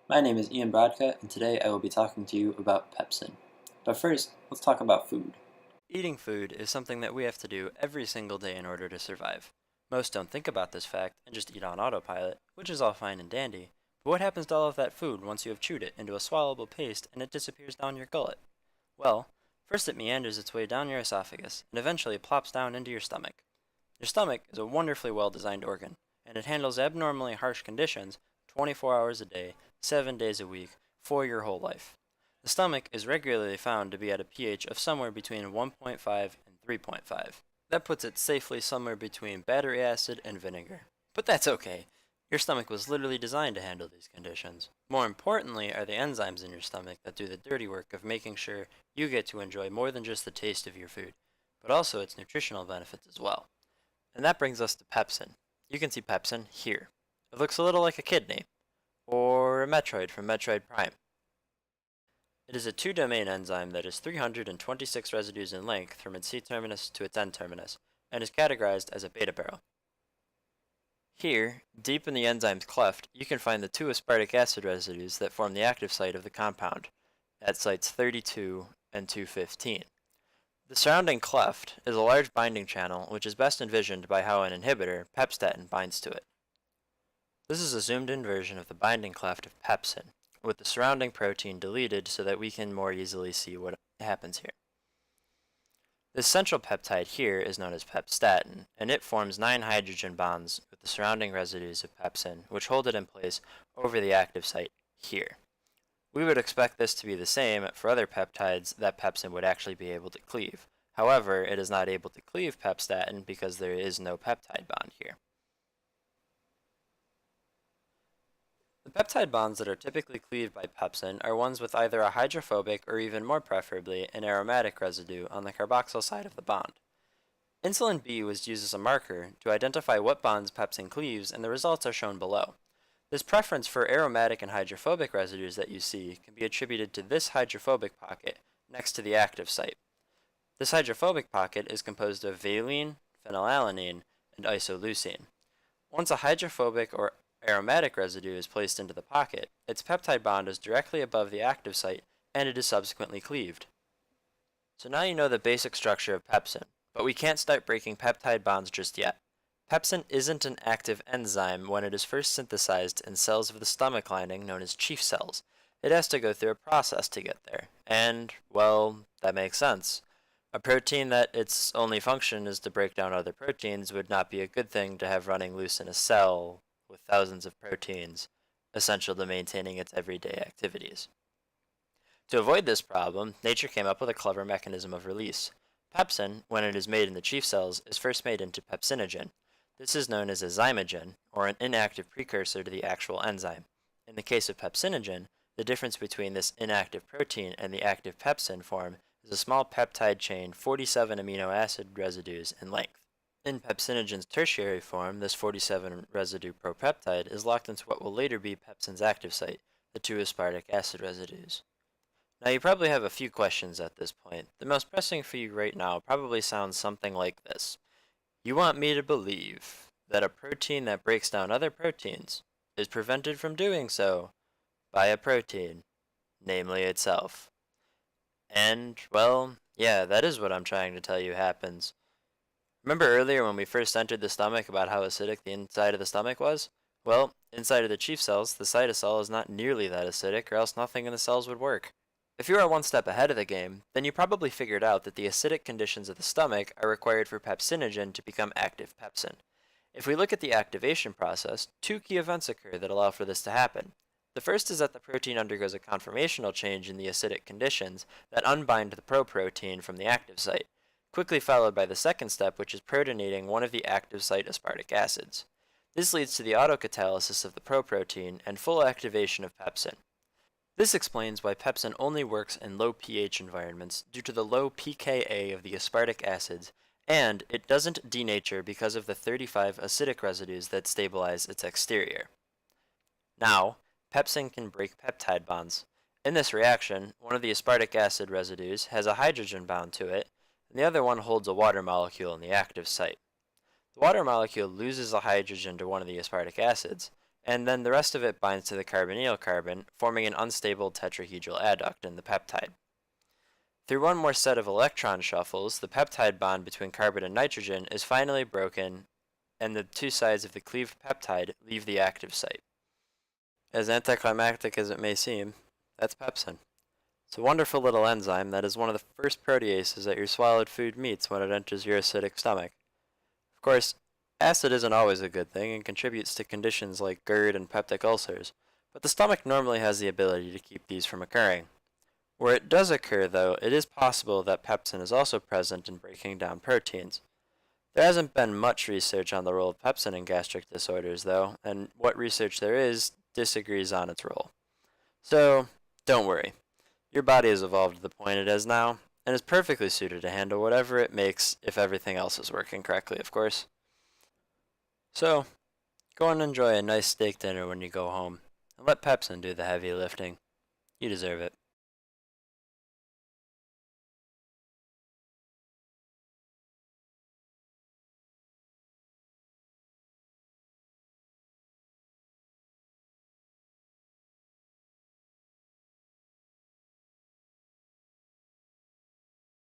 My name is Ian BRODKA, and today I will be talking to you about Pepsin. But first, let's talk about food. Eating food is something that we have to do every single day in order to survive. Most don't think about this fact and just eat on autopilot, which is all fine and dandy. But what happens to all of that food once you have chewed it into a swallowable paste and it disappears down your gullet? Well, first it meanders its way down your esophagus and eventually plops down into your stomach. Your stomach is a wonderfully well designed organ, and it handles abnormally harsh conditions 24 hours a day, 7 days a week, for your whole life. The stomach is regularly found to be at a pH of somewhere between 1.5 and 3.5. That puts it safely somewhere between battery acid and vinegar. But that's okay. Your stomach was literally designed to handle these conditions. More importantly are the enzymes in your stomach that do the dirty work of making sure you get to enjoy more than just the taste of your food, but also its nutritional benefits as well. And that brings us to pepsin. You can see pepsin here. It looks a little like a kidney, or a Metroid from Metroid Prime. It is a two-domain enzyme that is 326 residues in length from its C-terminus to its N-terminus, and is categorized as a beta-barrel. Here, deep in the enzyme's cleft, you can find the two aspartic acid residues that form the active site of the compound, at sites 32 and 215. The surrounding cleft is a large binding channel which is best envisioned by how an inhibitor, pepstatin, binds to it. This is a zoomed-in version of the binding cleft of pepsin, with the surrounding protein deleted so that we can more easily see what happens here. This central peptide here is known as pepstatin, and it forms 9 hydrogen bonds with the surrounding residues of pepsin, which hold it in place over the active site here. We would expect this to be the same for other peptides that pepsin would actually be able to cleave. However, it is not able to cleave pepstatin because there is no peptide bond here. The peptide bonds that are typically cleaved by pepsin are ones with either a hydrophobic or even more preferably an aromatic residue on the carboxyl side of the bond. Insulin B was used as a marker to identify what bonds pepsin cleaves, and the results are shown below. This preference for aromatic and hydrophobic residues that you see can be attributed to this hydrophobic pocket next to the active site. This hydrophobic pocket is composed of valine, phenylalanine, and isoleucine. Once a hydrophobic or aromatic residue is placed into the pocket, its peptide bond is directly above the active site and it is subsequently cleaved. So now you know the basic structure of pepsin, but we can't start breaking peptide bonds just yet. Pepsin isn't an active enzyme when it is first synthesized in cells of the stomach lining known as chief cells. It has to go through a process to get there, and, well, that makes sense. A protein that its only function is to break down other proteins would not be a good thing to have running loose in a cell with thousands of proteins, essential to maintaining its everyday activities. To avoid this problem, nature came up with a clever mechanism of release. Pepsin, when it is made in the chief cells, is first made into pepsinogen. This is known as a zymogen, or an inactive precursor to the actual enzyme. In the case of pepsinogen, the difference between this inactive protein and the active pepsin form is a small peptide chain 47 amino acid residues in length. In pepsinogen's tertiary form, this 47 residue propeptide is locked into what will later be pepsin's active site, the 2 aspartic acid residues. Now you probably have a few questions at this point. The most pressing for you right now probably sounds something like this. You want me to believe that a protein that breaks down other proteins is prevented from doing so by a protein, namely itself. And, well, yeah, that is what I'm trying to tell you happens. Remember earlier when we first entered the stomach about how acidic the inside of the stomach was? Well, inside of the chief cells, the cytosol is not nearly that acidic, or else nothing in the cells would work. If you are one step ahead of the game, then you probably figured out that the acidic conditions of the stomach are required for pepsinogen to become active pepsin. If we look at the activation process, 2 key events occur that allow for this to happen. The first is that the protein undergoes a conformational change in the acidic conditions that unbind the proprotein from the active site, quickly followed by the second step, which is protonating one of the active site aspartic acids. This leads to the autocatalysis of the proprotein and full activation of pepsin. This explains why pepsin only works in low pH environments due to the low pKa of the aspartic acids, and it doesn't denature because of the 35 acidic residues that stabilize its exterior. Now, pepsin can break peptide bonds. In this reaction, one of the aspartic acid residues has a hydrogen bound to it, and the other one holds a water molecule in the active site. The water molecule loses a hydrogen to one of the aspartic acids, and then the rest of it binds to the carbonyl carbon, forming an unstable tetrahedral adduct in the peptide. Through one more set of electron shuffles, the peptide bond between carbon and nitrogen is finally broken, and the two sides of the cleaved peptide leave the active site. As anticlimactic as it may seem, that's pepsin. It's a wonderful little enzyme that is one of the first proteases that your swallowed food meets when it enters your acidic stomach. Of course, acid isn't always a good thing and contributes to conditions like GERD and peptic ulcers, but the stomach normally has the ability to keep these from occurring. Where it does occur, though, it is possible that pepsin is also present in breaking down proteins. There hasn't been much research on the role of pepsin in gastric disorders, though, and what research there is disagrees on its role. So, don't worry. Your body has evolved to the point it is now, and is perfectly suited to handle whatever it makes if everything else is working correctly, of course. So, go and enjoy a nice steak dinner when you go home, and let pepsin do the heavy lifting. You deserve it.